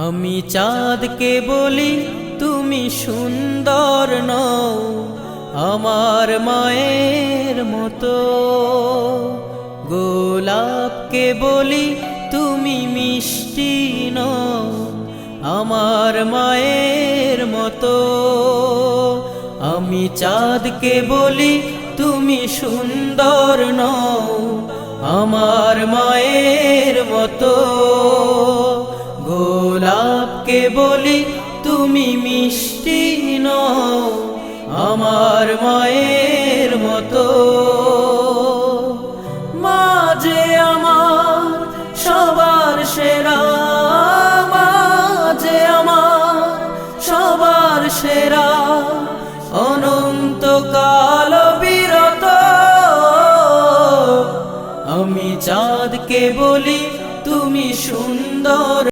আমি চাঁদকে বলি তুমি সুন্দর নও আমার মায়ের মতো, গোলাপকে বলি তুমি মিষ্টি নও আমার মায়ের মতো। আমি চাঁদকে বলি তুমি সুন্দর নও আমার মায়ের মতো, গোলাপকে বলি তুমি মিষ্টি নও আমার মায়ের মতো। মা যে আমার সবার সেরা, মা যে আমার সবার সেরা, অনন্তকাল বিরত। আমি চাঁদকে বলি তুমি সুন্দর